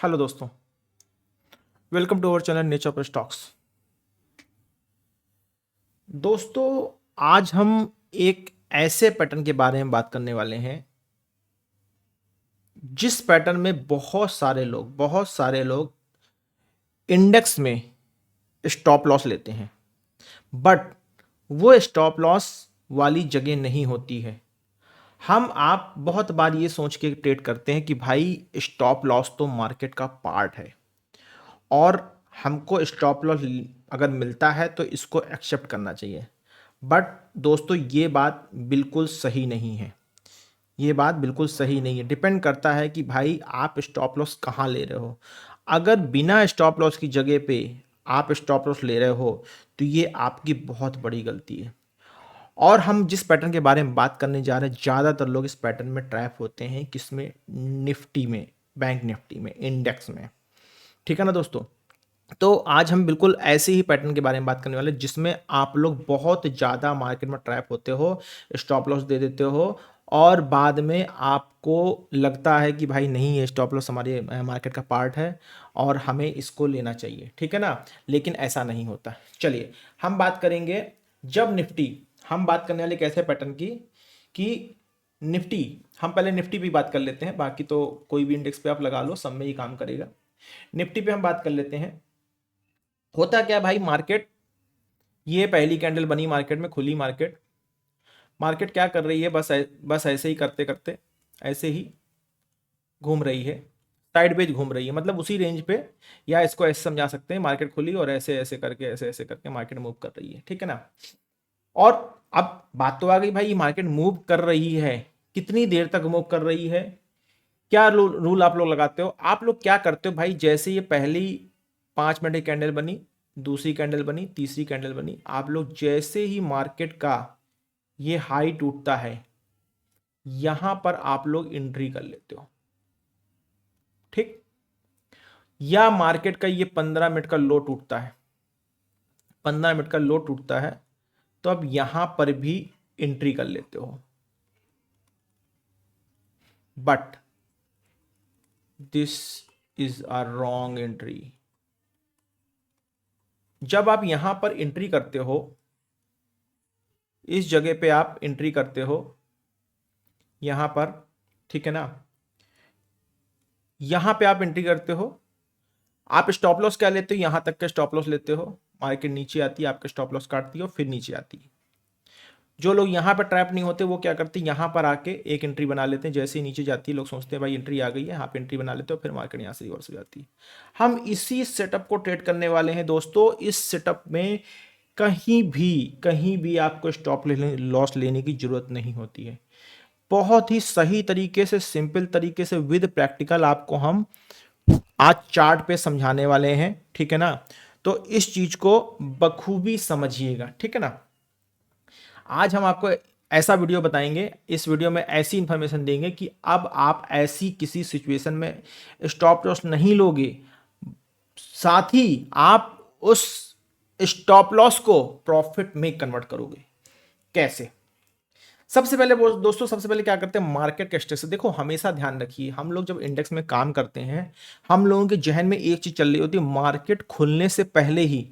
Hello दोस्तों, welcome to our channel nature पर stocks. दोस्तों, आज हम एक ऐसे पैटर्न के बारे में बात करने वाले हैं जिस पैटर्न में बहुत सारे लोग इंडेक्स में स्टॉप लॉस लेते हैं, बट वो स्टॉप लॉस वाली जगह नहीं होती है। हम आप बहुत बार ये सोच के ट्रेड करते हैं कि भाई स्टॉप लॉस तो मार्केट का पार्ट है और हमको स्टॉप लॉस अगर मिलता है तो इसको एक्सेप्ट करना चाहिए। बट दोस्तों, ये बात बिल्कुल सही नहीं है। ये बात बिल्कुल सही नहीं है। डिपेंड करता है कि भाई आप स्टॉप लॉस कहाँ ले रहे हो। अगर बिना स्टॉप लॉस की जगह पे आप स्टॉप लॉस ले रहे हो तो ये आपकी बहुत बड़ी गलती है। और हम जिस पैटर्न के बारे में बात करने जा रहे हैं, ज़्यादातर लोग इस पैटर्न में ट्रैप होते हैं। किसमें? निफ्टी में, बैंक निफ्टी में, इंडेक्स में। ठीक है ना दोस्तों? तो आज हम बिल्कुल ऐसे ही पैटर्न के बारे में बात करने वाले हैं जिसमें आप लोग बहुत ज़्यादा मार्केट में ट्रैप होते हो, स्टॉप लॉस दे देते हो और बाद में आपको लगता है कि भाई नहीं, ये स्टॉप लॉस हमारे मार्केट का पार्ट है और हमें इसको लेना चाहिए। ठीक है ना? लेकिन ऐसा नहीं होता। चलिए हम बात करेंगे जब निफ्टी, हम बात करने वाले कैसे पैटर्न की कि निफ्टी, हम पहले निफ्टी पे बात कर लेते हैं, बाकी तो कोई भी इंडेक्स पे आप लगा लो, सब में ही काम करेगा। निफ्टी पे हम बात कर लेते हैं। होता क्या भाई, मार्केट, ये पहली कैंडल बनी मार्केट में, खुली मार्केट। मार्केट क्या कर रही है? बस ऐसे ही करते करते ऐसे ही घूम रही है, साइड वेज घूम रही है, मतलब उसी रेंज पे, या इसको ऐसे समझा सकते हैं, मार्केट खुली और ऐसे ऐसे करके ऐसे ऐसे करके मार्केट मूव कर रही है। ठीक है ना? और अब बात तो आ गई भाई, मार्केट मूव कर रही है, कितनी देर तक मूव कर रही है? क्या रूल आप लोग लगाते हो? आप लोग क्या करते हो भाई? जैसे ये पहली 5 मिनट की कैंडल बनी, दूसरी कैंडल बनी, तीसरी कैंडल बनी, आप लोग जैसे ही मार्केट का ये हाई टूटता है, यहां पर आप लोग एंट्री कर लेते हो। ठीक? या मार्केट का ये 15 मिनट का लो टूटता है, 15 मिनट का लो टूटता है, तो अब यहां पर भी एंट्री कर लेते हो। But this is a wrong entry. जब आप यहां पर एंट्री करते हो, इस जगह पे आप एंट्री करते हो, यहां पर, ठीक है ना, यहां पे आप एंट्री करते हो, आप स्टॉप लॉस क्या लेते हो? यहां तक का स्टॉप लॉस लेते हो। मार्केट नीचे आती है, आपका स्टॉप लॉस काटती हो, फिर नीचे आती है। जो लोग यहां पर ट्रैप नहीं होते वो क्या करते हैं? यहां पर आके एक एंट्री बना लेते हैं। जैसे ही नीचे जाती है, लोग सोचते हैं भाई एंट्री आ गई है, यहाँ पे एंट्री बना लेते हो, फिर मार्केट यहां से रिवर्स हो जाती है। हम इसी सेटअप को ट्रेड करने वाले हैं दोस्तों। इस सेटअप में कहीं भी आपको स्टॉप लॉस लेने की जरूरत नहीं होती है। बहुत ही सही तरीके से, सिंपल तरीके से, विद प्रैक्टिकल आपको हम आज चार्ट पे समझाने वाले हैं। ठीक है ना? तो इस चीज को बखूबी समझिएगा। ठीक है ना? आज हम आपको ऐसा वीडियो बताएंगे, इस वीडियो में ऐसी इंफॉर्मेशन देंगे कि अब आप ऐसी किसी सिचुएशन में स्टॉप लॉस नहीं लोगे, साथ ही आप उस स्टॉप लॉस को प्रॉफिट में कन्वर्ट करोगे। कैसे? सबसे पहले दोस्तों, सबसे पहले क्या करते हैं? मार्केट के स्टेज से देखो। हमेशा ध्यान रखिए, हम लोग जब इंडेक्स में काम करते हैं, हम लोगों के जहन में एक चीज चल रही होती है, मार्केट खुलने से पहले ही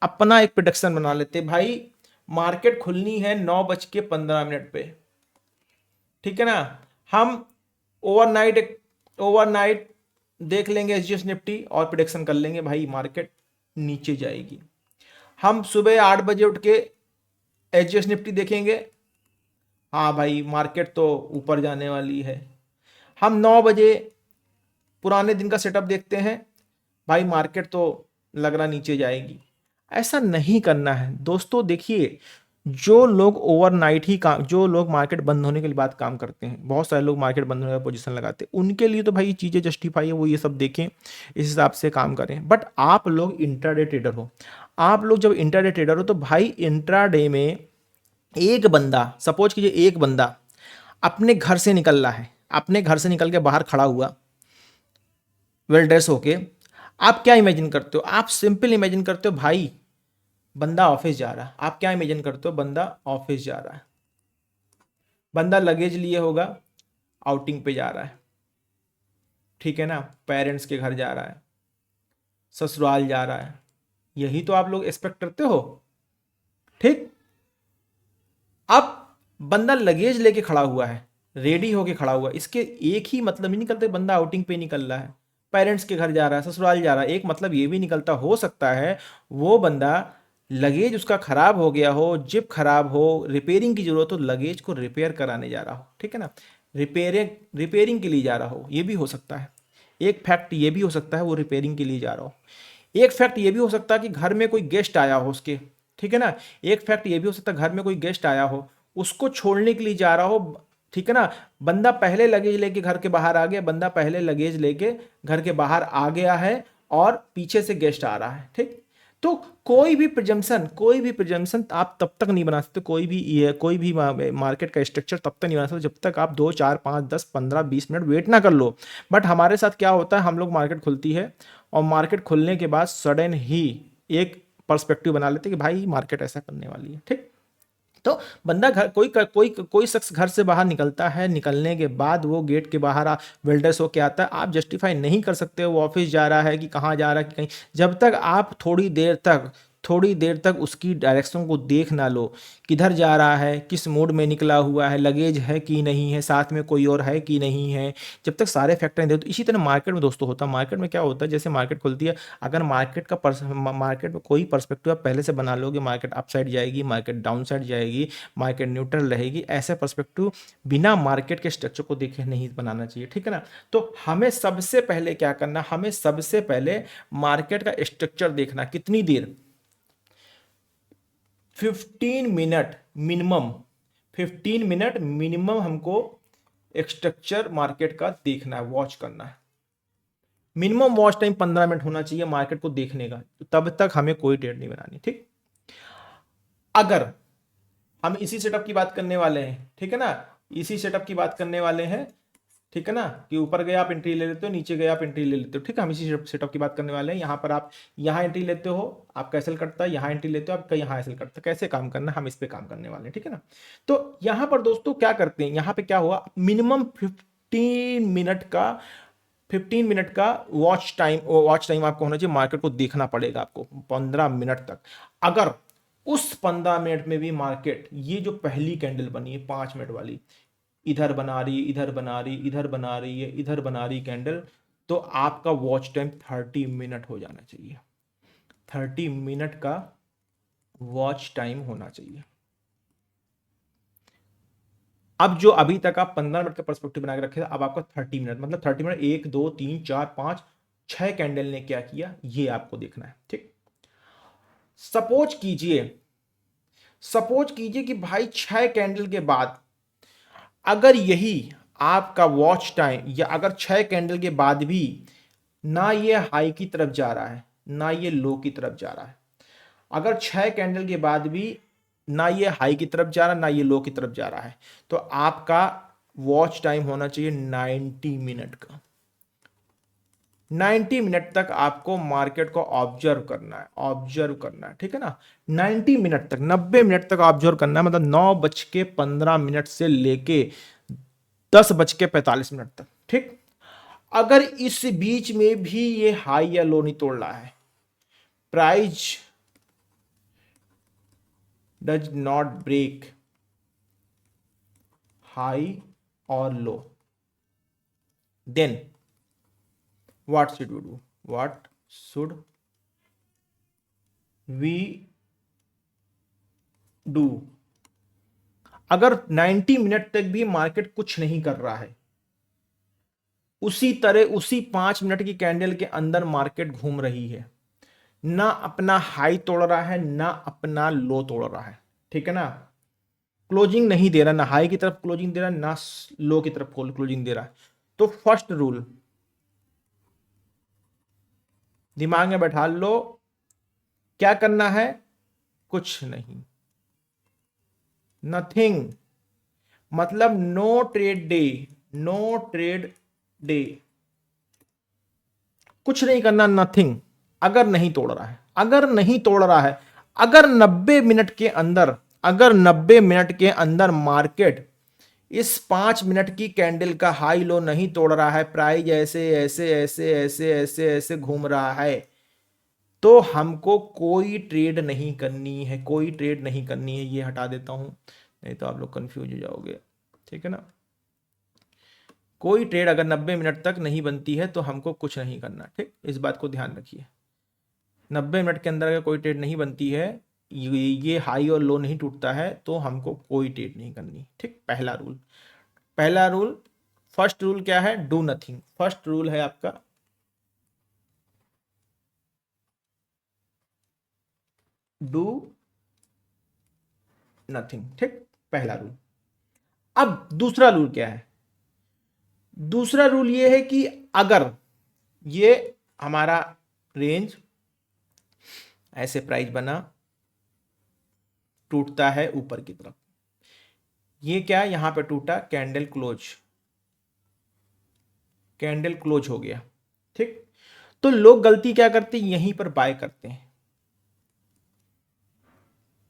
अपना एक प्रोडिक्शन बना लेते हैं। भाई मार्केट खुलनी है 9:15 पे, ठीक है ना? हम ओवरनाइट ओवरनाइट देख लेंगे एसजीएस निफ्टी और प्रिडिक्शन कर लेंगे भाई मार्केट नीचे जाएगी। हम सुबह 8 बजे उठ के एसजीएस निफ्टी देखेंगे, हाँ भाई मार्केट तो ऊपर जाने वाली है। हम 9 बजे पुराने दिन का सेटअप देखते हैं, भाई मार्केट तो लग रहा नीचे जाएगी। ऐसा नहीं करना है दोस्तों। देखिए, जो लोग ओवरनाइट ही काम, जो लोग मार्केट बंद होने के लिए बाद काम करते हैं, बहुत सारे लोग मार्केट बंद होने का पोजीशन लगाते हैं, उनके लिए तो भाई ये चीज़ें जस्टिफाई है, वो ये सब देखें, इस हिसाब से काम करें। बट आप लोग इंट्राडे ट्रेडर हो, आप लोग जब इंट्राडे ट्रेडर हो तो भाई इंट्राडे में एक बंदा, सपोज कीजिए एक बंदा अपने घर से निकल रहा है, अपने घर से निकल के बाहर खड़ा हुआ वेल ड्रेस होके, आप क्या इमेजिन करते हो? आप सिंपल इमेजिन करते हो भाई बंदा ऑफिस जा रहा है। आप क्या इमेजिन करते हो? बंदा ऑफिस जा रहा है, बंदा लगेज लिए होगा, आउटिंग पे जा रहा है। ठीक है ना, पेरेंट्स के घर जा रहा है, ससुराल जा रहा है, यही तो आप लोग एक्सपेक्ट करते हो। ठीक, अब बंदा लगेज लेके खड़ा हुआ है, रेडी होके खड़ा हुआ है, इसके एक ही मतलब नहीं निकलते बंदा आउटिंग पे निकल रहा है, पेरेंट्स के घर जा रहा है, ससुराल जा रहा है। एक मतलब ये भी निकलता हो सकता है वो बंदा लगेज उसका खराब हो गया हो, जिप खराब हो, रिपेयरिंग की जरूरत हो, लगेज को रिपेयर कराने जा रहा हो, ठीक है ना, रिपेयरिंग रिपेयरिंग के लिए जा रहा हो, ये भी हो सकता है। एक फैक्ट ये भी हो सकता है वो रिपेयरिंग के लिए जा रहा हो। एक फैक्ट ये भी हो सकता है कि घर में कोई गेस्ट आया हो उसके, ठीक है ना। एक फैक्ट ये भी हो सकता है घर में कोई गेस्ट आया हो, उसको छोड़ने के लिए जा रहा हो, ठीक है ना। बंदा पहले लगेज लेके घर के बाहर आ गया, बंदा पहले लगेज लेके घर के बाहर आ गया है और पीछे से गेस्ट आ रहा है, ठीक। तो कोई भी प्रिजम्पशन आप तब तक नहीं बना सकते, कोई भी मार्केट का स्ट्रक्चर तब तक नहीं बना सकते जब तक आप 2 4 5 10 15 20 मिनट वेट ना कर लो। बट हमारे साथ क्या होता है, हम लोग मार्केट खुलती है और मार्केट खुलने के बाद सडन ही एक पर्सपेक्टिव बना लेते हैं कि भाई मार्केट ऐसा करने वाली है, ठीक। तो बंदा घर कोई शख्स घर से बाहर निकलता है, निकलने के बाद वो गेट के बाहर वेल्डर्स होके आता है, आप जस्टिफाई नहीं कर सकते वो ऑफिस जा रहा है कि कहाँ जा रहा है कि कहीं, जब तक आप थोड़ी देर तक उसकी डायरेक्शन को देख ना लो, किधर जा रहा है, किस मोड में निकला हुआ है, लगेज है कि नहीं है, साथ में कोई और है कि नहीं है, जब तक सारे फैक्टर नहीं देखो। तो इसी तरह मार्केट में दोस्तों होता है, मार्केट में क्या होता है, जैसे मार्केट खुलती है, अगर मार्केट में कोई पर्सपेक्टिव आप पहले से बना लोगे, मार्केट अप साइड जाएगी, मार्केट डाउन साइड जाएगी, मार्केट न्यूट्रल रहेगी, ऐसे पर्सपेक्टिव बिना मार्केट के स्ट्रक्चर को देखे नहीं बनाना चाहिए, ठीक है ना। तो हमें सबसे पहले क्या करना, हमें सबसे पहले मार्केट का स्ट्रक्चर देखना, कितनी देर, 15 मिनट मिनिमम, 15 मिनट मिनिमम हमको स्ट्रक्चर मार्केट का देखना है, वॉच करना है। मिनिमम वॉच टाइम 15 मिनट होना चाहिए मार्केट को देखने का, तो तब तक हमें कोई ट्रेड नहीं बनानी, ठीक। अगर हम इसी सेटअप की बात करने वाले हैं, ठीक है ना, इसी सेटअप की बात करने वाले हैं, ठीक है ना, कि ऊपर गए आप एंट्री ले लेते हो, नीचे गए आप एंट्री ले लेते हो, ठीक है। हम इसी सेटअप की बात करने वाले हैं। यहाँ पर आप यहाँ एंट्री लेते हो, आपका एसएल कटता है, यहाँ एंट्री लेते हो, आपका यहाँ एसएल कटता है, कैसे काम करना है हम इस पे काम करने वाले हैं, ठीक है ना। तो यहाँ पर दोस्तों क्या करते हैं, यहाँ पे क्या हुआ, मिनिमम 15 मिनट का वॉच टाइम आपको होना चाहिए, मार्केट को देखना पड़ेगा आपको 15 मिनट तक। अगर उस 15 मिनट में भी मार्केट, ये जो पहली कैंडल बनी है 5 मिनट वाली, इधर बना रही है, इधर बना रही, इधर बना रही है, इधर बना रही कैंडल, तो आपका वॉच टाइम 30 मिनट हो जाना चाहिए, 30 मिनट का वॉच टाइम होना चाहिए। अब जो अभी तक आप 15 मिनट का पर्सपेक्टिव बना के रखे थे, अब आपका 30 मिनट, मतलब 30 मिनट 1 2 3 4 5 6 कैंडल ने क्या किया, ये आपको देखना है, ठीक। सपोज कीजिए कि भाई 6 कैंडल के बाद अगर यही आपका वॉच टाइम, या अगर 6 कैंडल के बाद भी ना ये हाई की तरफ जा रहा है, ना ये लो की तरफ जा रहा है, अगर 6 कैंडल के बाद भी ना ये हाई की तरफ जा रहा है, ना ये लो की तरफ जा रहा है, तो आपका वॉच टाइम होना चाहिए 90 मिनट का। 90 मिनट तक आपको मार्केट को ऑब्जर्व करना है, ठीक है ना। 90 मिनट तक, 90 मिनट तक ऑब्जर्व करना है, मतलब 9:15 से लेके 10:45 तक, ठीक। अगर इस बीच में भी ये हाई या लो नहीं तोड़ रहा है, price does not break high और low, then what should we do? अगर 90 मिनट तक भी मार्केट कुछ नहीं कर रहा है, उसी तरह उसी 5 मिनट की कैंडल के अंदर मार्केट घूम रही है, ना अपना हाई तोड़ रहा है, ना अपना लो तोड़ रहा है, ठीक है ना, क्लोजिंग नहीं दे रहा, ना हाई की तरफ क्लोजिंग दे रहा है, ना लो की तरफ क्लोजिंग दे रहा है, तो फर्स्ट रूल दिमाग में बैठा लो, क्या करना है, कुछ नहीं, नथिंग, मतलब नो ट्रेड डे, कुछ नहीं करना, नथिंग। अगर नहीं तोड़ रहा है, अगर 90 मिनट के अंदर मार्केट इस 5 मिनट की कैंडल का हाई लो नहीं तोड़ रहा है, प्राइस ऐसे ऐसे ऐसे ऐसे ऐसे ऐसे घूम रहा है, तो हमको कोई ट्रेड नहीं करनी है, कोई ट्रेड नहीं करनी है। ये हटा देता हूं, नहीं तो आप लोग कंफ्यूज हो जाओगे, ठीक है ना। कोई ट्रेड अगर 90 मिनट तक नहीं बनती है तो हमको कुछ नहीं करना, ठीक, इस बात को ध्यान रखिए। 90 मिनट के अंदर अगर कोई ट्रेड नहीं बनती है, ये हाई और लो नहीं टूटता है, तो हमको कोई ट्रेड नहीं करनी, ठीक। पहला रूल, पहला रूल, फर्स्ट रूल क्या है, डू नथिंग। फर्स्ट रूल है आपका डू नथिंग, ठीक, पहला रूल। अब दूसरा रूल क्या है, दूसरा रूल ये है कि अगर ये हमारा रेंज ऐसे प्राइस बना, टूटता है ऊपर की तरफ, ये क्या यहां पे टूटा, कैंडल क्लोज, कैंडल क्लोज हो गया, ठीक। तो लोग गलती क्या करते हैं, यहीं पर बाय करते हैं,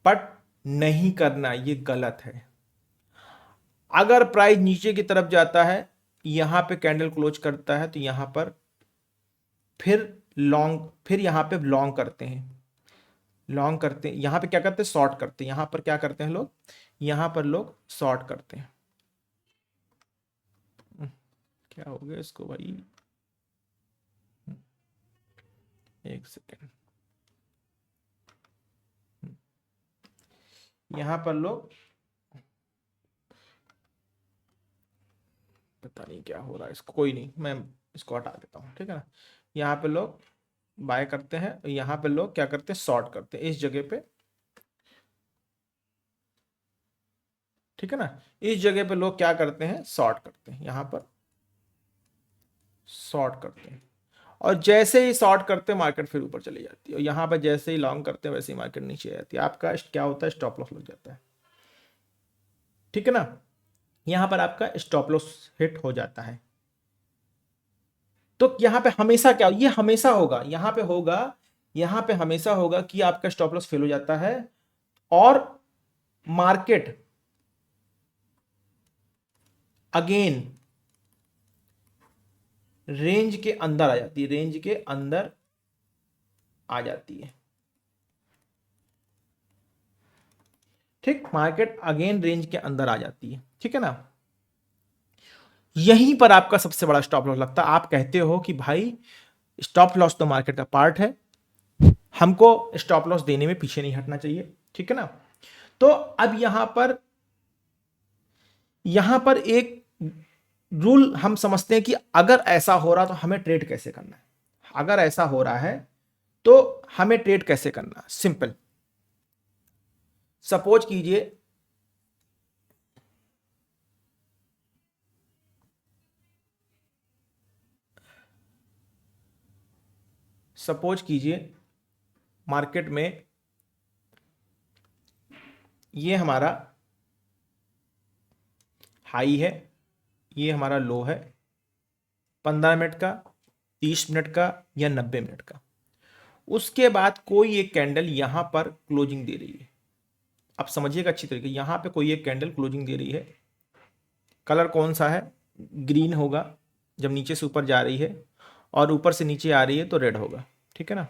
बट नहीं करना, ये गलत है। अगर प्राइस नीचे की तरफ जाता है, यहां पे कैंडल क्लोज करता है, तो यहां पर फिर लॉन्ग, फिर यहां पे लॉन्ग करते हैं, लॉन्ग करते हैं, यहां पे क्या करते हैं, शॉर्ट करते हैं, यहां पर क्या करते हैं लोग, यहां पर लोग शॉर्ट करते हैं। क्या हो गया इसको भाई, एक सेकेंड, यहां पर लोग, पता नहीं क्या हो रहा है इसको, कोई नहीं, मैं इसको हटा देता हूँ, ठीक है ना। यहाँ पे लोग बाय करते हैं, यहाँ पे लोग क्या करते हैं, शॉर्ट करते हैं, इस जगह पे, ठीक है ना। इस जगह पे लोग क्या करते हैं, शॉर्ट करते हैं, यहाँ पर शॉर्ट करते हैं, और जैसे ही शॉर्ट करते हैं मार्केट फिर ऊपर चली जाती है, और यहाँ पर जैसे ही लॉन्ग करते हैं वैसे ही मार्केट नीचे आ जाती है, आपका क्या होता है, स्टॉप लॉस लग जाता है, ठीक है ना। यहाँ पर आपका स्टॉप लॉस हिट हो जाता है। तो यहां पे हमेशा क्या, ये हमेशा होगा, यहां पे होगा, यहां पे हमेशा होगा कि आपका स्टॉप लॉस फेल हो जाता है और मार्केट अगेन रेंज के अंदर आ जाती है, रेंज के अंदर आ जाती है, ठीक, मार्केट अगेन रेंज के अंदर आ जाती है, ठीक है ना। यहीं पर आपका सबसे बड़ा स्टॉप लॉस लगता है। आप कहते हो कि भाई स्टॉप लॉस तो मार्केट का पार्ट है, हमको स्टॉप लॉस देने में पीछे नहीं हटना चाहिए, ठीक है ना। तो अब यहां पर एक रूल हम समझते हैं कि अगर ऐसा हो रहा तो हमें ट्रेड कैसे करना है, अगर ऐसा हो रहा है तो हमें ट्रेड कैसे करना है, सिंपल। सपोज कीजिए सपोज कीजिए मार्केट में ये हमारा हाई है, ये हमारा लो है, 15 मिनट का, 30 मिनट का या 90 मिनट का। उसके बाद कोई एक कैंडल यहां पर क्लोजिंग दे रही है, आप समझिएगा अच्छी तरीके, यहां पे कोई एक कैंडल क्लोजिंग दे रही है, कलर कौन सा है, ग्रीन होगा जब नीचे से ऊपर जा रही है, और ऊपर से नीचे आ रही है तो रेड होगा, ठीक है ना।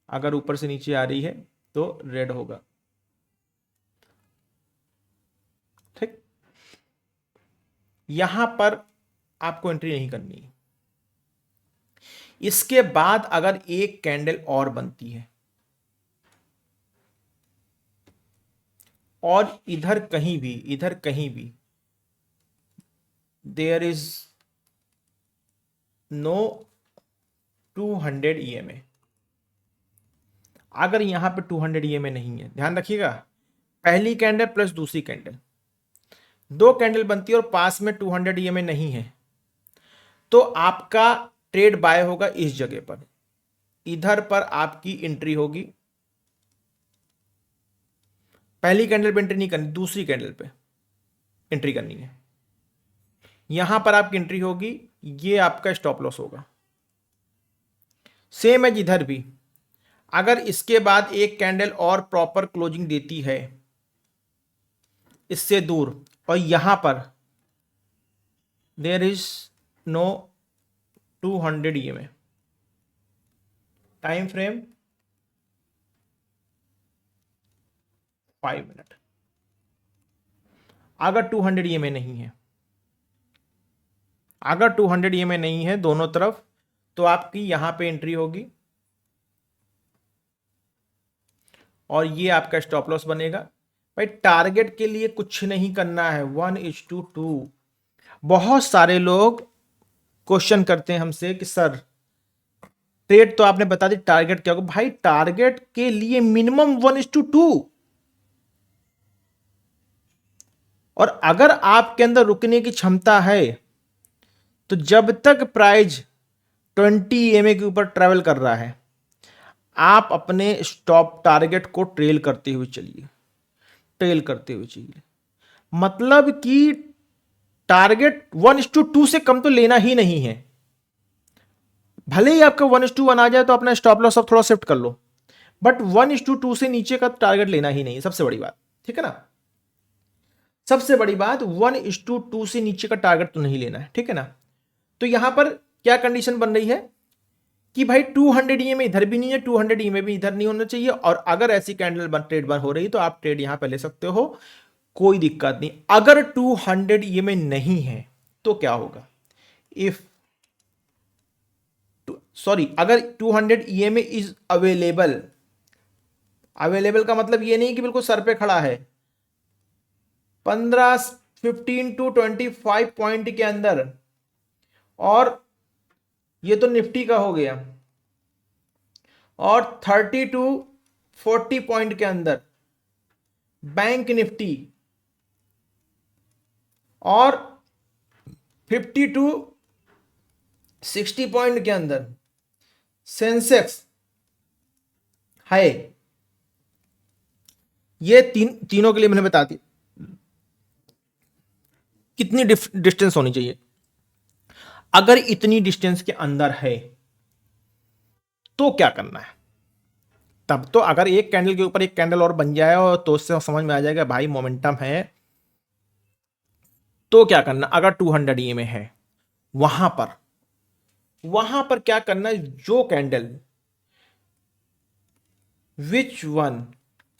अगर ऊपर से नीचे आ रही है तो रेड होगा, ठीक। यहां पर आपको एंट्री नहीं करनी है। इसके बाद अगर एक कैंडल और बनती है और इधर कहीं भी देयर इज नो 200 EMA, अगर यहां पे 200 EMA नहीं है, ध्यान रखिएगा, पहली कैंडल प्लस दूसरी कैंडल, दो कैंडल बनती है और पास में 200 EMA नहीं है, तो आपका ट्रेड बाय होगा इस जगह पर, इधर पर आपकी एंट्री होगी, पहली कैंडल पे एंट्री नहीं करनी, दूसरी कैंडल पे एंट्री करनी है, यहां पर आपकी एंट्री होगी, ये आपका स्टॉप लॉस होगा। सेम है इधर भी, अगर इसके बाद एक कैंडल और प्रॉपर क्लोजिंग देती है इससे दूर, और यहां पर there is no 200 EMA, time frame 5 minute. अगर 200 EMA नहीं है, अगर 200 EMA नहीं है दोनों तरफ, तो आपकी यहां पे एंट्री होगी और ये आपका स्टॉप लॉस बनेगा। भाई टारगेट के लिए कुछ नहीं करना है, 1:2। बहुत सारे लोग क्वेश्चन करते हैं हमसे कि सर ट्रेड तो आपने बता दी, टारगेट क्या होगा। भाई टारगेट के लिए मिनिमम 1:2, और अगर आपके अंदर रुकने की क्षमता है तो जब तक प्राइस 20 EMA के ऊपर ट्रेवल कर रहा है, आप अपने स्टॉप टारगेट को ट्रेल करते हुए चलिए, ट्रेल करते हुए चलिए। मतलब कि टारगेट 1:2 से कम तो लेना ही नहीं है। भले ही आपका 1:1 आ जाए तो अपना स्टॉप लॉस अब थोड़ा शिफ्ट कर लो, बट 1:2 से नीचे का टारगेट लेना ही नहीं है, सबसे बड़ी बात। ठीक है ना, सबसे बड़ी बात 1:2 से नीचे का टारगेट तो नहीं लेना है। ठीक है ना, तो यहां पर क्या कंडीशन बन रही है कि भाई 200 EMA इधर भी नहीं है, 200 EMA भी इधर नहीं होना चाहिए, और अगर ऐसी कैंडल ट्रेड बन हो रही तो आप ट्रेड यहां पे ले सकते हो, कोई दिक्कत नहीं। अगर 200 EMA नहीं है तो क्या होगा, इफ सॉरी अगर 200 EMA इज अवेलेबल, अवेलेबल का मतलब ये नहीं कि बिल्कुल सर पे खड़ा है, 15 to 25 पॉइंट के अंदर, और ये तो निफ्टी का हो गया, और 30 to 40 पॉइंट के अंदर बैंक निफ्टी, और 50 to 60 पॉइंट के अंदर सेंसेक्स है। ये तीनों के लिए मैंने बता दी कितनी डिस्टेंस होनी चाहिए। अगर इतनी डिस्टेंस के अंदर है तो क्या करना है, तब तो अगर एक कैंडल के ऊपर एक कैंडल और बन जाए और तो उससे समझ में आ जाएगा भाई मोमेंटम है, तो क्या करना। अगर 200 EMA है, वहां पर क्या करना है, जो candle, which one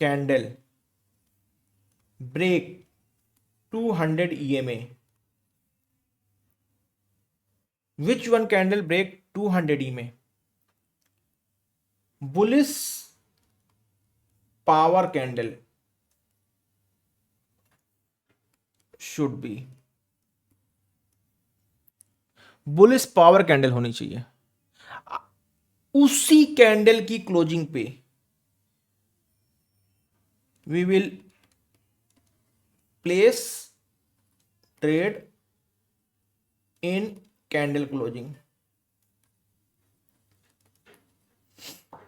candle break 200 EMA, which one candle break 200 EMA, bullish power candle should be, bullish power candle होनी चाहिए। उसी कैंडल की क्लोजिंग पे we will place trade in candle closing.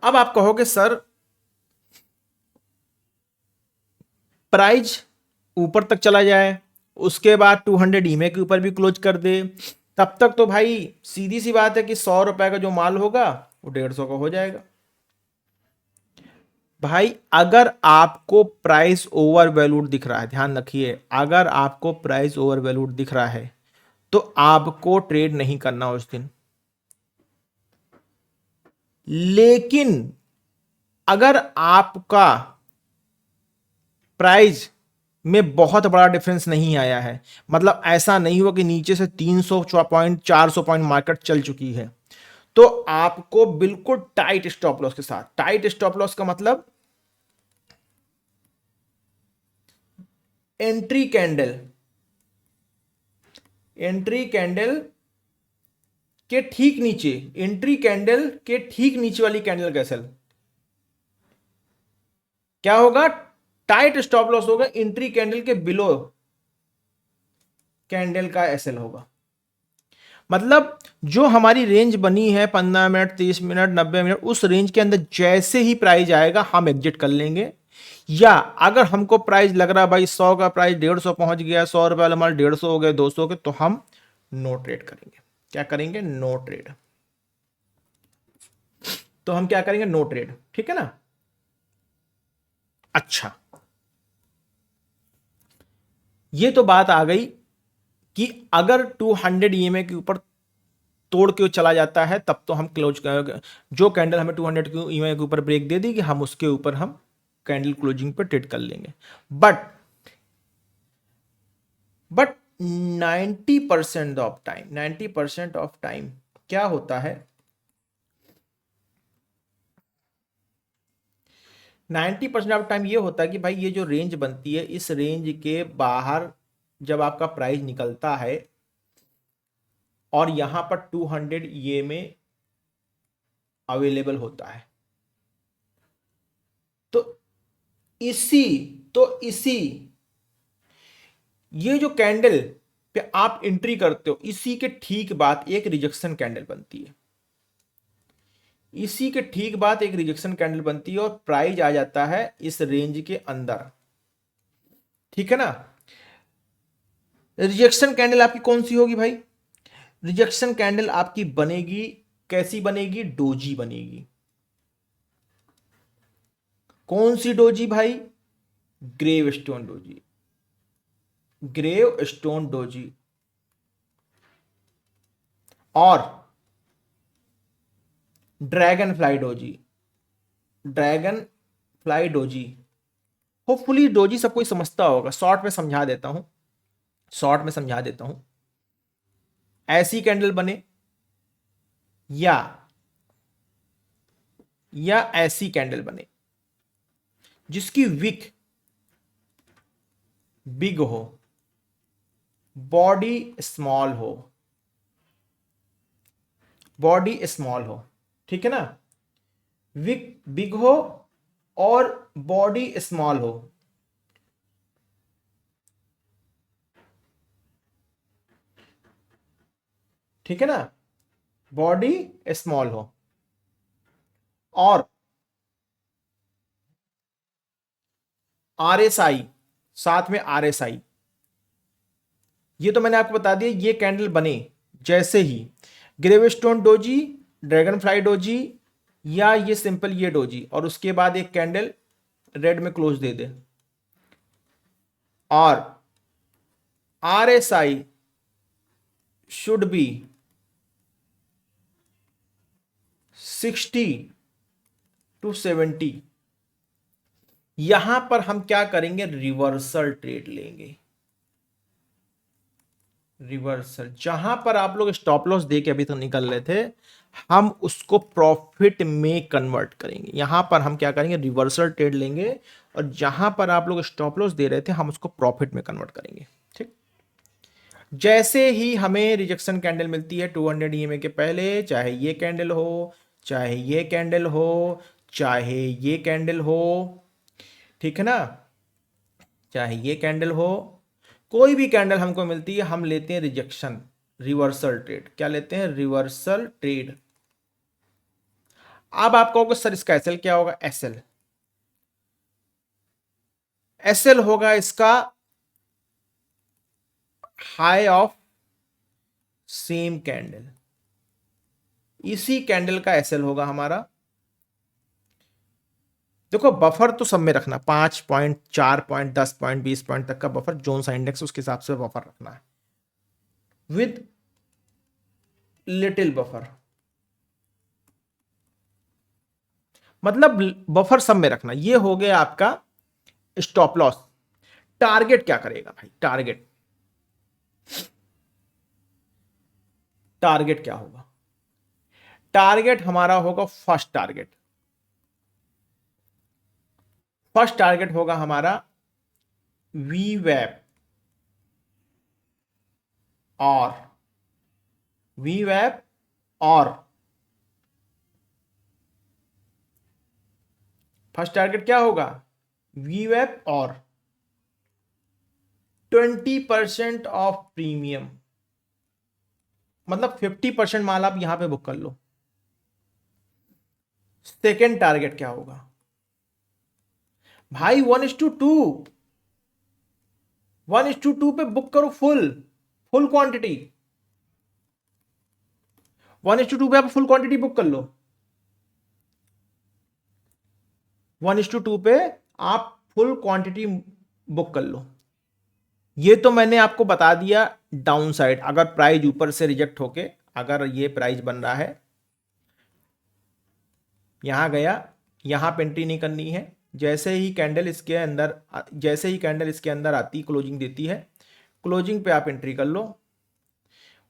अब आप कहोगे सर प्राइस ऊपर तक चला जाए, उसके बाद 200 EMA के ऊपर भी क्लोज कर दे, तब तक तो भाई सीधी सी बात है कि 100 रुपए का जो माल होगा वो 150 का हो जाएगा। भाई अगर आपको प्राइस ओवर वैल्यूड दिख रहा है, ध्यान रखिए, अगर आपको प्राइस ओवर वैल्यूड दिख रहा है तो आपको ट्रेड नहीं करना उस दिन। लेकिन अगर आपका प्राइस में बहुत बड़ा डिफरेंस नहीं आया है, मतलब ऐसा नहीं हुआ कि नीचे से 300 पॉइंट 400 पॉइंट मार्केट चल चुकी है, तो आपको बिल्कुल टाइट स्टॉप लॉस के साथ, टाइट स्टॉप लॉस का मतलब एंट्री कैंडल, एंट्री कैंडल के ठीक नीचे, एंट्री कैंडल के ठीक नीचे वाली कैंडल का एसएल क्या होगा, टाइट स्टॉप लॉस होगा, एंट्री कैंडल के बिलो कैंडल का एसएल होगा। मतलब जो हमारी रेंज बनी है 15 मिनट, 30 मिनट, 90 मिनट, उस रेंज के अंदर जैसे ही प्राइस आएगा हम एग्जिट कर लेंगे। या अगर हमको प्राइस लग रहा है भाई 100 का प्राइस 150 पहुंच गया, 100 रुपए वाला माल 150 हो गए, 200 के, तो हम नो ट्रेड करेंगे। क्या करेंगे, नो ट्रेड। तो हम क्या करेंगे, नो ट्रेड। ठीक है ना। अच्छा, ये तो बात आ गई कि अगर 200 ईएमए के ऊपर तोड़ के चला जाता है तब तो हम क्लोज, जो कैंडल हमें 200 की ईएमए के ऊपर ब्रेक दे दी कि हम उसके ऊपर हम कैंडल क्लोजिंग पे ट्रेड कर लेंगे। But 90% of time, 90% of time क्या होता है, 90% ऑफ टाइम ये होता है कि भाई ये जो रेंज बनती है, इस रेंज के बाहर जब आपका प्राइस निकलता है और यहां पर 200 ये में अवेलेबल होता है, तो इसी इसी ये जो कैंडल पे आप एंट्री करते हो, इसी के ठीक बाद एक रिजेक्शन कैंडल बनती है, इसी के ठीक बाद एक रिजेक्शन कैंडल बनती है और प्राइस आ जाता है इस रेंज के अंदर। ठीक है ना। रिजेक्शन कैंडल आपकी कौन सी होगी भाई? रिजेक्शन कैंडल आपकी बनेगी, कैसी बनेगी? डोजी बनेगी। कौन सी डोजी भाई? Grave stone doji, grave stone doji. और dragon fly doji, dragon fly doji. Hopefully doji सब कोई समझता होगा, शॉर्ट में समझा देता हूं, शॉर्ट में समझा देता हूं। ऐसी कैंडल बने या ऐसी कैंडल बने जिसकी विक बिग हो, बॉडी स्मॉल हो, बॉडी स्मॉल हो, ठीक है ना, विक बिग हो और बॉडी स्मॉल हो, ठीक है ना, बॉडी स्मॉल हो और आरएसआई, साथ में आरएसआई। ये तो मैंने आपको बता दिया, ये कैंडल बने जैसे ही gravestone doji, dragon fly doji या ये सिंपल ये डोजी, और उसके बाद एक कैंडल रेड में क्लोज दे दे और आरएसआई शुड बी 60 to 70। यहां पर हम क्या करेंगे? रिवर्सल ट्रेड लेंगे। रिवर्सल, जहां पर आप लोग स्टॉप लॉस दे के अभी तक निकल रहे थे, हम उसको प्रॉफिट में कन्वर्ट करेंगे। यहां पर हम क्या करेंगे? रिवर्सल ट्रेड लेंगे और जहां पर आप लोग स्टॉप लॉस दे रहे थे हम उसको प्रॉफिट में कन्वर्ट करेंगे। ठीक। जैसे ही हमें रिजेक्शन कैंडल मिलती है 200 ईएमए के पहले, चाहे ये कैंडल हो, चाहे ये कैंडल हो, चाहे ये कैंडल हो, ठीक है ना, चाहे ये कैंडल हो, कोई भी कैंडल हमको मिलती है, हम लेते हैं रिजेक्शन, रिवर्सल ट्रेड। क्या लेते हैं? Reversal trade. अब आप कहोगे सर इसका एसएल क्या होगा? एसएल, एसएल होगा इसका हाई ऑफ सेम कैंडल। इसी कैंडल का एसएल होगा हमारा। देखो बफर तो सब में रखना, 5 पॉइंट, 4 पॉइंट, 10 पॉइंट, 20 पॉइंट तक का बफर, जोन सा इंडेक्स उसके हिसाब से बफर रखना है, विद लिटिल बफर। मतलब बफर सब में रखना। ये हो गया आपका स्टॉप लॉस। टारगेट क्या करेगा भाई? टारगेट, टारगेट क्या होगा? टारगेट हमारा होगा फर्स्ट टारगेट, फर्स्ट टारगेट होगा हमारा वी वेब और वी वेब और फर्स्ट टारगेट क्या होगा? वी वेब और 20% ऑफ प्रीमियम, मतलब 50% माल आप यहां पे बुक कर लो। सेकेंड टारगेट क्या होगा भाई? 1:2, 1:2 पे बुक करो फुल, फुल क्वांटिटी। 1:2 पे आप फुल क्वांटिटी बुक कर लो। 1:2 पे आप फुल क्वांटिटी बुक कर लो। ये तो मैंने आपको बता दिया डाउन साइड, अगर प्राइस ऊपर से रिजेक्ट होके अगर ये प्राइस बन रहा है, यहां गया, यहां पे एंट्री नहीं करनी है। जैसे ही कैंडल इसके अंदर आती, क्लोजिंग देती है, क्लोजिंग पे आप एंट्री कर लो।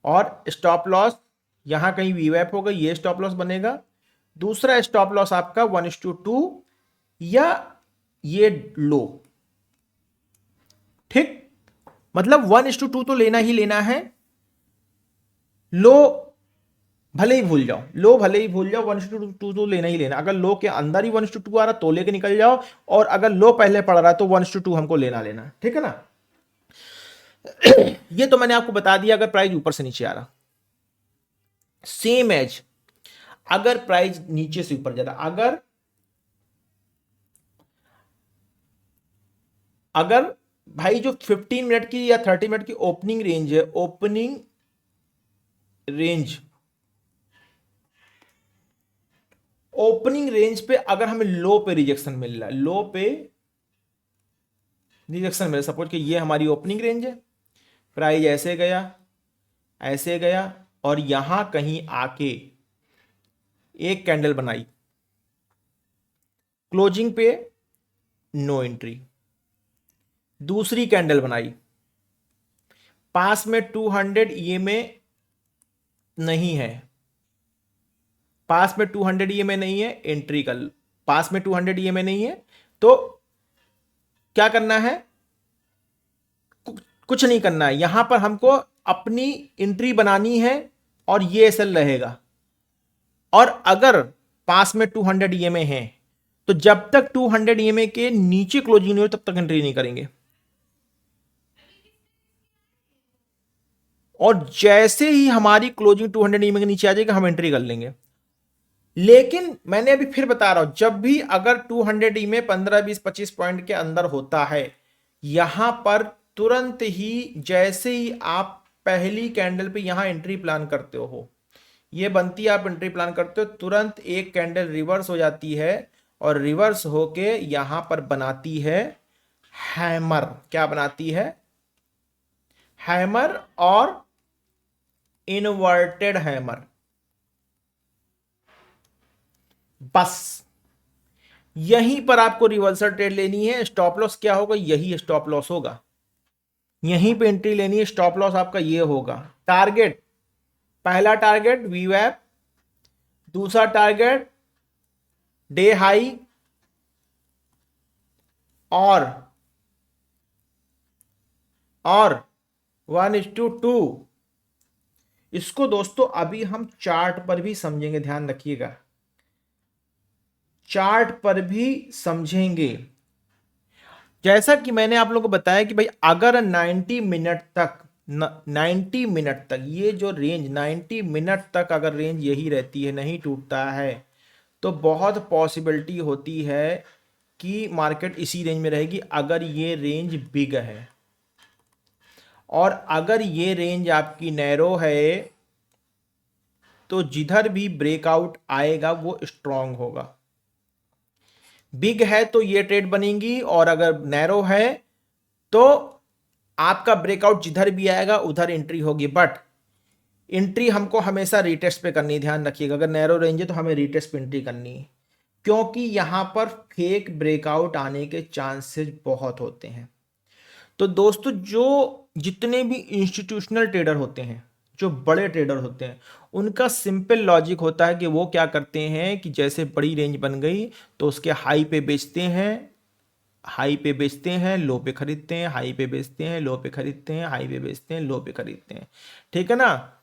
और स्टॉप लॉस यहां कहीं वीवैप होगा, ये स्टॉप लॉस बनेगा। दूसरा स्टॉप लॉस आपका 1:2 या ये लो, ठीक, मतलब 1:2 तो लेना ही लेना है। लो भले ही भूल जाओ, 1:2 तो लेना ही लेना। अगर लो के अंदर ही 1:2 आ रहा तो लेके निकल जाओ, और अगर लो पहले पड़ रहा है तो 1:2 हमको लेना लेना, ठीक है ना। ये तो मैंने आपको बता दिया अगर प्राइस ऊपर से नीचे आ रहा। सेम एज अगर प्राइस नीचे से ऊपर जा रहा, अगर भाई जो 15 मिनट की या 30 मिनट की ओपनिंग रेंज है, ओपनिंग रेंज पे अगर हमें लो पे रिजेक्शन मिल रहा है, सपोज कि ये हमारी ओपनिंग रेंज है, प्राइस ऐसे गया और यहां कहीं आके एक कैंडल बनाई, क्लोजिंग पे नो एंट्री। दूसरी कैंडल बनाई, पास में 200 ईएमए नहीं है, पास में 200 ईएमए नहीं है, एंट्री कर। पास में 200 ईएमए नहीं है तो क्या करना है, कुछ नहीं करना है, यहां पर हमको अपनी एंट्री बनानी है और ये एसएल रहेगा। और अगर पास में 200 ईएमए है तो जब तक 200 ईएमए के नीचे क्लोजिंग नहीं हो तब तक एंट्री नहीं करेंगे। और जैसे ही हमारी क्लोजिंग 200 ईएमए के नीचे आ जाएगी हम एंट्री कर लेंगे। लेकिन मैंने अभी फिर बता रहा हूं, जब भी अगर 200 ई में 15 20 25 पॉइंट के अंदर होता है, यहां पर तुरंत ही जैसे ही आप पहली कैंडल पे यहां एंट्री प्लान करते हो, ये बनती है, आप एंट्री प्लान करते हो, तुरंत एक कैंडल रिवर्स हो जाती है और रिवर्स होके यहां पर बनाती है हैमर। क्या बनाती है, हैमर और इनवर्टेड हैमर। बस यहीं पर आपको रिवर्सल ट्रेड लेनी है। स्टॉप लॉस क्या होगा, यही स्टॉप लॉस होगा, यहीं पे एंट्री लेनी है। स्टॉप लॉस आपका ये होगा। टारगेट, पहला टारगेट वीवैप, दूसरा टारगेट डे हाई और 1:2। इसको दोस्तों अभी हम चार्ट पर भी समझेंगे, ध्यान रखिएगा, चार्ट पर भी समझेंगे। जैसा कि मैंने आप लोगों को बताया कि भाई अगर 90 मिनट तक, 90 मिनट तक ये जो रेंज, 90 मिनट तक अगर रेंज यही रहती है, नहीं टूटता है, तो बहुत पॉसिबिलिटी होती है कि मार्केट इसी रेंज में रहेगी अगर ये रेंज बिग है। और अगर ये रेंज आपकी नैरो है तो जिधर भी ब्रेकआउट आएगा वो स्ट्रांग होगा। बिग है तो ये ट्रेड बनेगी, और अगर नैरो है तो आपका ब्रेकआउट जिधर भी आएगा उधर एंट्री होगी। बट एंट्री हमको हमेशा रीटेस्ट पे करनी है, ध्यान रखिएगा। अगर नैरो रेंज है तो हमें रीटेस्ट पे एंट्री करनी है, क्योंकि यहां पर फेक ब्रेकआउट आने के चांसेस बहुत होते हैं। तो दोस्तों जो जितने भी इंस्टीट्यूशनल ट्रेडर होते हैं, जो बड़े ट्रेडर होते हैं, उनका सिंपल लॉजिक होता है कि वो क्या करते हैं कि जैसे बड़ी रेंज बन गई तो उसके हाई पे बेचते हैं, लो पे खरीदते हैं, हाई पे बेचते हैं, लो पे खरीदते हैं, हाई पे बेचते हैं, लो पे खरीदते हैं, ठीक है ना।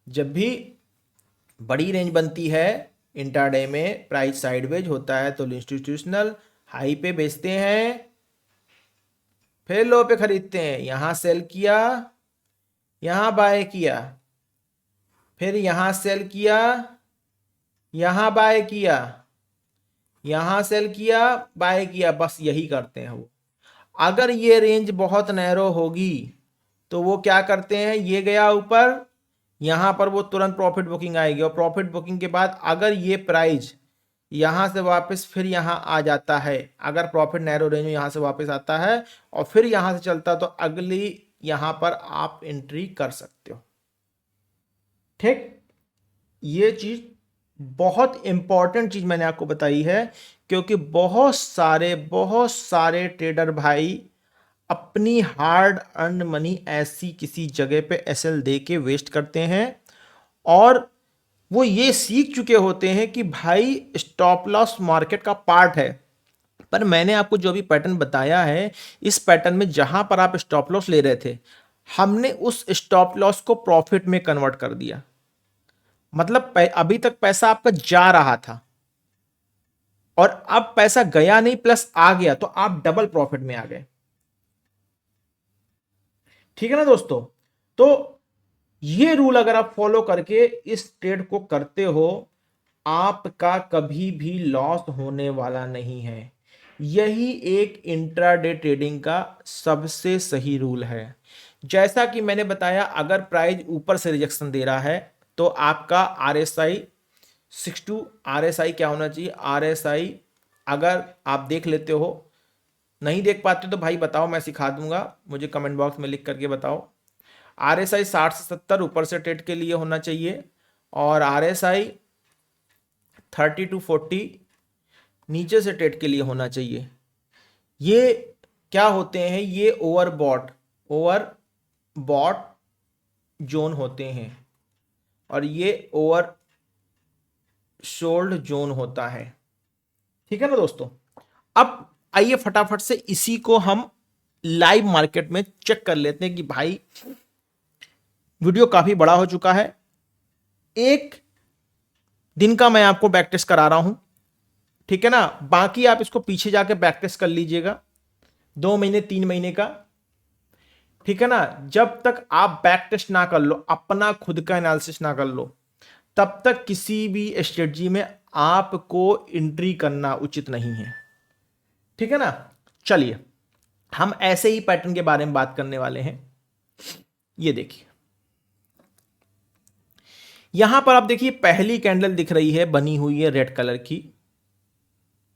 जब भी बड़ी रेंज बनती है इंट्राडे में, प्राइस साइडवेज होता है, तो इंस्टीट्यूशनल हाई पे बेचते हैं, फिर लो पे खरीदते हैं, यहां सेल किया, यहां बाय किया, फिर यहां सेल किया, यहां बाय किया, यहां सेल किया, बाय किया, बस यही करते हैं वो। अगर ये रेंज बहुत नैरो होगी तो वो क्या करते हैं, ये गया ऊपर, यहां पर वो तुरंत प्रॉफिट बुकिंग आएगी, और प्रॉफिट बुकिंग के बाद अगर ये प्राइस यहां से वापस फिर यहां आ जाता है, अगर प्रॉफिट नैरो रेंज में यहां से वापस आता है और फिर यहां से चलता तो अगली यहां पर आप एंट्री कर सकते हो। ठीक, ये चीज बहुत इंपॉर्टेंट चीज मैंने आपको बताई है, क्योंकि बहुत सारे ट्रेडर भाई अपनी हार्ड अर्न मनी ऐसी किसी जगह पे एसएल दे के वेस्ट करते हैं, और वो ये सीख चुके होते हैं कि भाई स्टॉप लॉस मार्केट का पार्ट है। पर मैंने आपको जो भी पैटर्न बताया है, इस पैटर्न में जहां पर आप स्टॉप लॉस ले रहे थे, हमने उस स्टॉप लॉस को प्रॉफिट में कन्वर्ट कर दिया। मतलब अभी तक पैसा आपका जा रहा था और अब पैसा गया नहीं प्लस आ गया, तो आप डबल प्रॉफिट में आ गए। ठीक है ना दोस्तों? तो ये रूल अगर आप फॉलो करके इस ट्रेड को करते हो, आपका कभी भी लॉस होने वाला नहीं है। यही एक इंट्राडे ट्रेडिंग का सबसे सही रूल है। जैसा कि मैंने बताया, अगर प्राइस ऊपर से रिजेक्शन दे रहा है तो आपका आरएसआई 62, आरएसआई क्या होना चाहिए, आरएसआई अगर आप देख लेते हो, नहीं देख पाते तो भाई बताओ, मैं सिखा दूंगा, मुझे कमेंट बॉक्स में लिख करके बताओ। आरएसआई 60 से 70 ऊपर से ट्रेड के लिए होना चाहिए, और आरएसआई 30 to 40 नीचे से ट्रेड के लिए होना चाहिए। ये क्या होते हैं, ये ओवरबॉट जोन होते हैं और ये ओवर सोल्ड जोन होता है। ठीक है ना दोस्तों? अब आइए फटाफट से इसी को हम लाइव मार्केट में चेक कर लेते हैं कि भाई वीडियो काफी बड़ा हो चुका है। एक दिन का मैं आपको बैक टेस्ट करा रहा हूं, ठीक है ना? बाकी आप इसको पीछे जाके बैक टेस्ट कर लीजिएगा 2 महीने 3 महीने का, ठीक है ना? जब तक आप बैक टेस्ट ना कर लो, अपना खुद का एनालिसिस ना कर लो, तब तक किसी भी स्ट्रेटजी में आपको एंट्री करना उचित नहीं है। ठीक है ना? चलिए हम ऐसे ही पैटर्न के बारे में बात करने वाले हैं। ये देखिए, यहां पर आप देखिए पहली कैंडल दिख रही है, बनी हुई है रेड कलर की,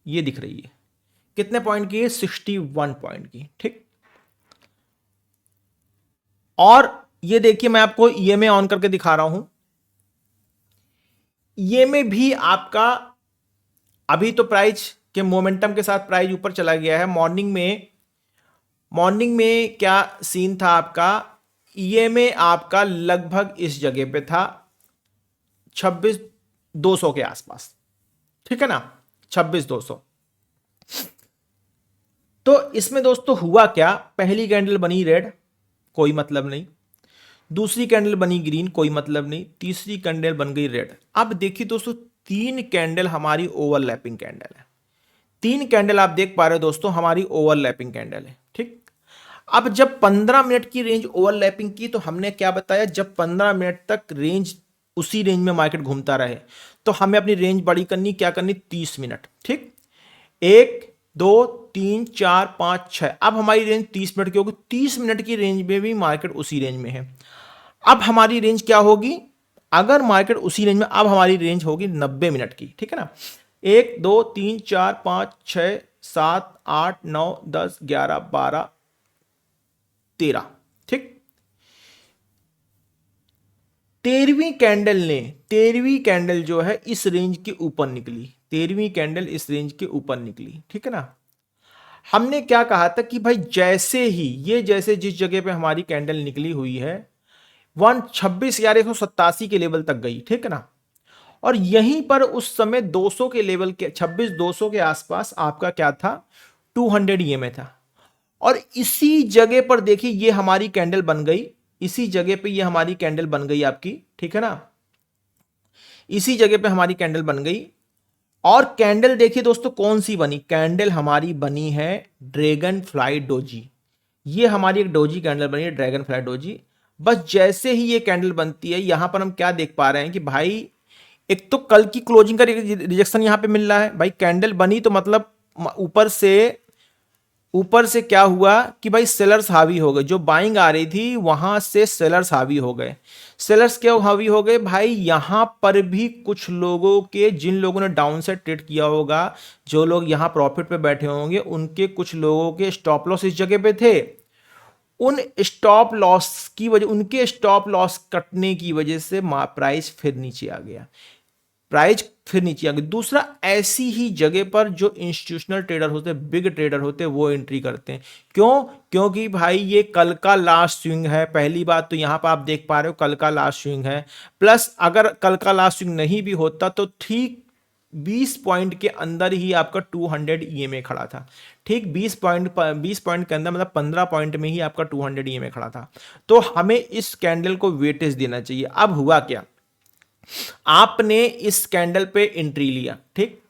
ये दिख रही है, कितने पॉइंट की है, 61 पॉइंट की। ठीक, और ये देखिए मैं आपको ईएमए ऑन करके दिखा रहा हूं, ईएमए भी आपका अभी तो प्राइस के मोमेंटम के साथ प्राइस ऊपर चला गया है। मॉर्निंग में क्या सीन था आपका, ईएमए आपका लगभग इस जगह पे था 26,200 के आसपास, ठीक है ना, 26,200। तो इसमें दोस्तों हुआ क्या, पहली कैंडल बनी रेड, कोई मतलब नहीं, दूसरी कैंडल बनी ग्रीन, कोई मतलब नहीं, तीसरी कैंडल बन गई रेड। अब देखिए दोस्तों, 3 कैंडल हमारी ओवरलैपिंग कैंडल है, 3 कैंडल आप देख पा रहे हो दोस्तों, हमारी ओवरलैपिंग कैंडल है। ठीक, अब जब 15 मिनट की रेंज ओवरलैपिंग की, तो हमने क्या बताया, जब 15 मिनट तक रेंज उसी रेंज में मार्केट घूमता रहे तो हमें अपनी रेंज बड़ी करनी, क्या करनी, 30 मिनट। ठीक, 1 2 3 4 5 6, अब हमारी रेंज 30 मिनट की होगी, 30 मिनट की रेंज में भी मार्केट उसी रेंज में है। अब हमारी रेंज क्या होगी, अगर मार्केट उसी रेंज में, अब हमारी रेंज होगी 90 मिनट की। ठीक है ना, 1 2 3 4 5 6 7 8 9 10 11 12 13। ठीक, 13वीं कैंडल जो है इस रेंज के ऊपर निकली, 13वीं कैंडल इस रेंज के ऊपर निकली। ठीक है ना, हमने क्या कहा था कि भाई जैसे ही ये, जैसे जिस जगह पे हमारी कैंडल निकली हुई है 126,187 के लेवल तक गई, ठीक है ना, और यहीं पर उस समय 200 के लेवल के 26,200 के आसपास आपका क्या था, 200 ईएमए था, और इसी जगह पर देखिए ये हमारी कैंडल बन गई, इसी जगह पे ये हमारी कैंडल बन गई आपकी। ठीक है ना, इसी जगह पे हमारी कैंडल बन गई, और कैंडल देखिए दोस्तों कौन सी बनी, कैंडल हमारी बनी है ड्रैगन फ्लाई डोजी, ये हमारी एक डोजी कैंडल बनी है, ड्रैगन फ्लाई डोजी। बस जैसे ही ये कैंडल बनती है, यहां पर हम क्या देख पा रहे हैं कि भाई एक तो कल की क्लोजिंग का रिजेक्शन यहां पे मिल रहा है, भाई कैंडल बनी तो मतलब ऊपर से ऊपर से क्या हुआ कि भाई सेलर्स हावी हो गए, जो बाइंग आ रही थी वहां से सेलर्स हावी हो गए। सेलर्स क्यों हावी हो गए भाई, यहां पर भी कुछ लोगों के, जिन लोगों ने डाउन साइड ट्रेड किया होगा, जो लोग यहां प्रॉफिट पे बैठे होंगे, उनके कुछ लोगों के स्टॉप लॉस इस जगह पे थे। उन स्टॉप लॉस की वजह, उनके स्टॉप लॉस कटने की वजह से प्राइस फिर नीचे आ गया, प्राइस फिर नीचे आ गई। दूसरा, ऐसी ही जगह पर जो इंस्टीट्यूशनल ट्रेडर होते हैं, बिग ट्रेडर होते हैं, वो एंट्री करते हैं। क्यों? क्योंकि भाई ये कल का लास्ट स्विंग है। पहली बात तो यहां पर आप देख पा रहे हो कल का लास्ट स्विंग है, प्लस अगर कल का लास्ट स्विंग नहीं भी होता तो ठीक 20 पॉइंट के अंदर ही आपका 200 ईएमए खड़ा था। ठीक 20 पॉइंट के अंदर, मतलब 15 पॉइंट में ही आपका 200 ईएमए खड़ा था। तो हमें इस कैंडल को वेटेज देना चाहिए। अब हुआ क्या, आपने इस कैंडल पे एंट्री लिया, ठीक,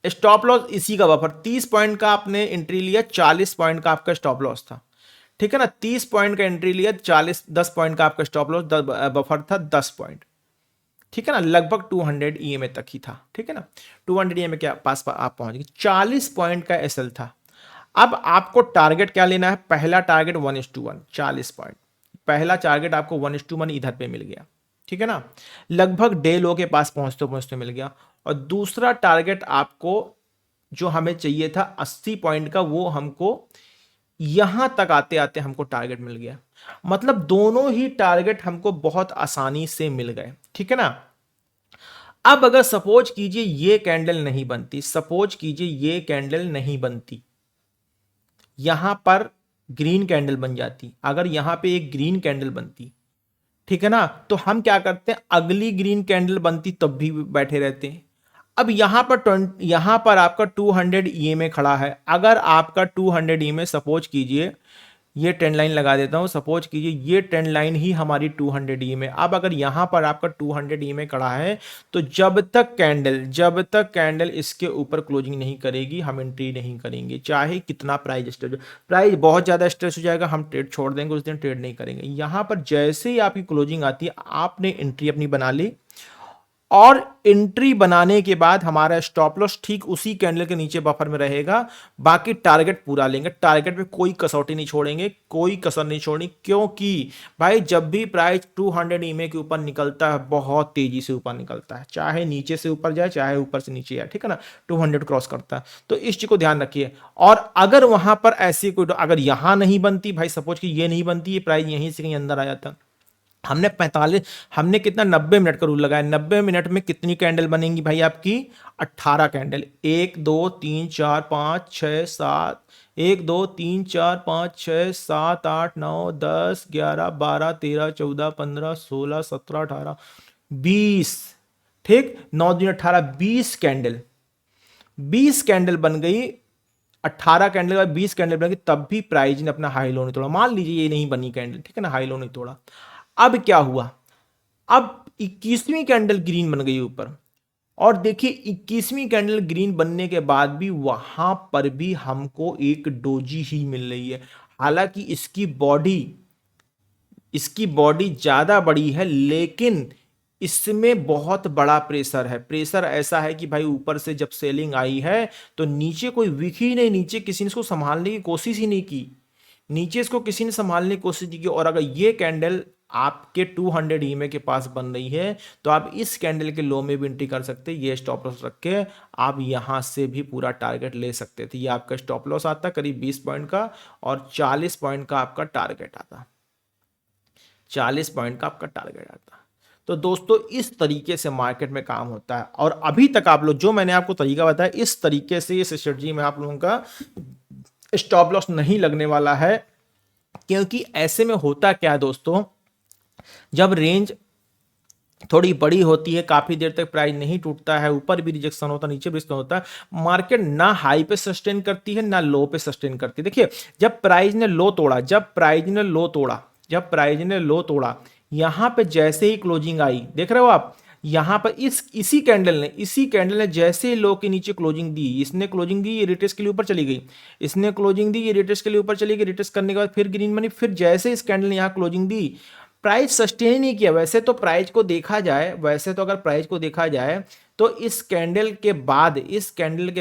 स्टॉप लॉस इसी का बफर 30 पॉइंट का आपने एंट्री लिया, 40 पॉइंट का आपका स्टॉप लॉस था, ठीक है ना। 30 पॉइंट का एंट्री लिया, 10 पॉइंट का आपका स्टॉप लॉस, बफर था 10 पॉइंट, ठीक है ना, लगभग 200 ईएमए तक ही था, ठीक है ना, 200 ईएमए के पास आप पहुंच गए। 40 पॉइंट का एसएल था। अब आपको टारगेट क्या लेना है, पहला टारगेट 1:1, 40 पॉइंट, पहला टारगेट आपको 1:1 इधर पे मिल गया, ठीक है ना, लगभग डे लो के पास पहुंचते पहुंचते मिल गया। और दूसरा टारगेट आपको जो हमें चाहिए था 80 पॉइंट का, वो हमको यहां तक आते आते हमको टारगेट मिल गया। मतलब दोनों ही टारगेट हमको बहुत आसानी से मिल गए, ठीक है ना। अब अगर सपोज कीजिए ये कैंडल नहीं बनती, सपोज कीजिए ये कैंडल नहीं बनती, यहां पर ग्रीन कैंडल बन जाती, अगर यहां पे एक ग्रीन कैंडल बनती, ठीक है ना, तो हम क्या करते हैं, अगली ग्रीन कैंडल बनती तब भी बैठे रहते हैं। अब यहां पर आपका 200 ईएमए खड़ा है। अगर आपका 200 ईएमए, सपोज कीजिए ये ट्रेंड लाइन लगा देता हूं, सपोज कीजिए ये ट्रेंड लाइन ही हमारी 200 ईएमए। अब अगर यहां पर आपका 200 ईएमए खड़ा है, तो जब तक कैंडल इसके ऊपर क्लोजिंग नहीं करेगी, हम एंट्री नहीं करेंगे, चाहे कितना प्राइस स्ट्रेच हो। प्राइस बहुत ज्यादा स्ट्रेच हो जाएगा, हम ट्रेड छोड़ देंगे, उस दिन ट्रेड नहीं करेंगे। यहां पर जैसे ही आपकी क्लोजिंग आती है, आपने एंट्री अपनी बना ली, और एंट्री बनाने के बाद हमारा स्टॉप लॉस ठीक उसी कैंडल के नीचे बफर में रहेगा। बाकी टारगेट पूरा लेंगे, टारगेट पे कोई कसौटी नहीं छोड़ेंगे, कोई कसर नहीं छोड़नी। क्योंकि भाई जब भी प्राइस 200 ईएमए के ऊपर निकलता है, बहुत तेजी से ऊपर निकलता है, चाहे नीचे से ऊपर जाए चाहे ऊपर से नीचे जाए, ठीक है ना, 200 क्रॉस करता है। तो इस चीज को ध्यान रखिए। और अगर वहां पर ऐसी कोई, अगर यहां नहीं बनती भाई, सपोज कि ये नहीं बनती, ये प्राइस यहीं से कहीं अंदर आ जाता, हमने कितना 90 मिनट का रूल लगाया। 90 मिनट में कितनी कैंडल बनेंगी भाई आपकी, 18 कैंडल। 1 2 3 4 5 6 7, 1 2 3 4 5 6 7 8 9 10 11 12 13 14 15 16 17 18 20, ठीक, 9 दिन 18, 20 कैंडल, 20 कैंडल बन गई। 18 कैंडल के बाद 20 कैंडल बन गई, तब भी प्राइस ने अपना हाई लो नहीं तोड़ा। मान लीजिए ये नहीं बनी कैंडल, ठीक है ना, हाई लो नहीं तोड़ा। अब क्या हुआ, अब 21वीं कैंडल ग्रीन बन गई ऊपर। और देखिए 21वीं कैंडल ग्रीन बनने के बाद भी वहां पर भी हमको एक डोजी ही मिल रही है। हालांकि इसकी बॉडी ज्यादा बड़ी है, लेकिन इसमें बहुत बड़ा प्रेशर है। प्रेशर ऐसा है कि भाई ऊपर से जब सेलिंग आई है, तो नीचे कोई विक ही नहीं, नीचे किसी ने इसको संभालने की कोशिश ही नहीं की, नीचे इसको किसी ने संभालने की कोशिश की। और अगर ये कैंडल आपके 200 ईएमए के पास बन रही है, तो आप इस कैंडल के लो में भी एंट्री कर सकते हैं। ये स्टॉप लॉस रख के आप यहां से भी पूरा टारगेट ले सकते थे। ये आपका स्टॉप लॉस आता करीब 20 पॉइंट का, और 40 पॉइंट का आपका टारगेट आता, 40 पॉइंट का आपका टारगेट आता। तो दोस्तों इस तरीके से मार्केट में काम होता है। और अभी तक आप लोग, जो मैंने आपको तरीका बताया, इस तरीके से इस स्ट्रेटजी में आप लोगों का स्टॉप लॉस नहीं लगने वाला है। क्योंकि ऐसे में होता क्या है दोस्तों, जब रेंज थोड़ी बड़ी होती है, काफी देर तक प्राइस नहीं टूटता है, ऊपर भी रिजेक्शन होता है, नीचे भी रिजेक्शन होता है, मार्केट ना हाई पे सस्टेन करती है ना लो पे सस्टेन करती है। देखिए जब प्राइस ने लो तोड़ा, यहां पे जैसे ही क्लोजिंग आई, देख रहे हो आप, यहां पर इसी कैंडल ने जैसे लो के नीचे क्लोजिंग दी, इसने क्लोजिंग दी, ये रिटेस्ट के लिए ऊपर चली गई, इसने क्लोजिंग दी, ये रिटेस्ट के लिए ऊपर चली गई, रिटेस्ट करने के बाद फिर ग्रीन बनी, फिर जैसे इस कैंडल ने यहां क्लोजिंग दी, प्राइस सस्टेन ही नहीं किया। वैसे तो प्राइस को देखा जाए, वैसे तो अगर प्राइस को देखा जाए तो इस कैंडल के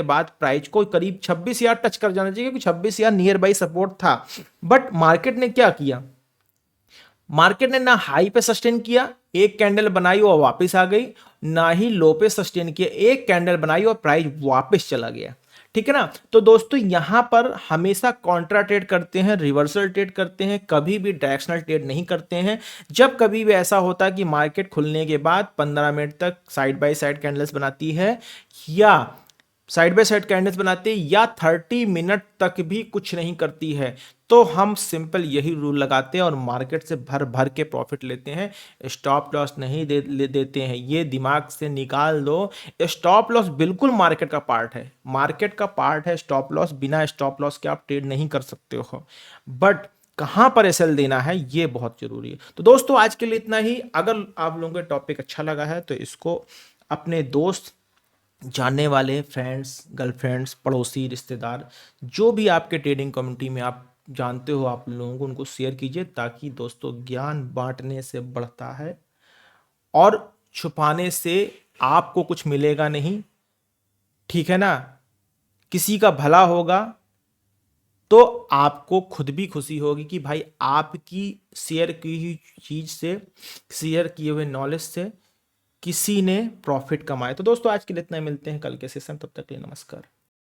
बाद प्राइस को करीब 26,000 टच कर जाना चाहिए, क्योंकि 26,000 नियर बाई सपोर्ट था। बट मार्केट ने क्या किया, मार्केट ने ना हाई पे सस्टेन किया, एक कैंडल बनाई और वापस आ गई, ना ही लो पे सस्टेन किया, एक कैंडल बनाई और प्राइस वापस चला गया। ठीक है ना। तो दोस्तों यहां पर हमेशा कॉन्ट्रा ट्रेड करते हैं, रिवर्सल ट्रेड करते हैं, कभी भी डायरेक्शनल ट्रेड नहीं करते हैं। जब कभी भी ऐसा होता है कि मार्केट खुलने के बाद 15 मिनट तक साइड बाय साइड कैंडल्स बनाती है, या साइड बाय साइड कैंडल्स बनाती है, या 30 मिनट तक भी कुछ नहीं करती है, तो हम सिंपल यही रूल लगाते हैं और मार्केट से भर भर के प्रॉफिट लेते हैं। स्टॉप लॉस नहीं देते हैं, ये दिमाग से निकाल दो। स्टॉप लॉस बिल्कुल मार्केट का पार्ट है, मार्केट का पार्ट है स्टॉप लॉस। बिना स्टॉप लॉस के आप ट्रेड नहीं कर सकते हो, बट कहां पर एसएल देना है ये बहुत जरूरी है। तो दोस्तों आज के लिए इतना ही। अगर आप लोगों को टॉपिक अच्छा लगा है तो इसको अपने दोस्त, जानने वाले, फ्रेंड्स, गर्लफ्रेंड्स, पड़ोसी, रिश्तेदार, जो भी आपके ट्रेडिंग कम्युनिटी में आप जानते हो आप लोगों को, उनको शेयर कीजिए, ताकि दोस्तों ज्ञान बांटने से बढ़ता है और छुपाने से आपको कुछ मिलेगा नहीं। ठीक है ना। किसी का भला होगा तो आपको खुद भी खुशी होगी कि भाई आपकी शेयर की हुई चीज से, शेयर किए हुए नॉलेज से किसी ने प्रॉफिट कमाया। तो दोस्तों आज के लिए इतना ही, मिलते हैं कल के सेशन, तब तक के लिए नमस्कार।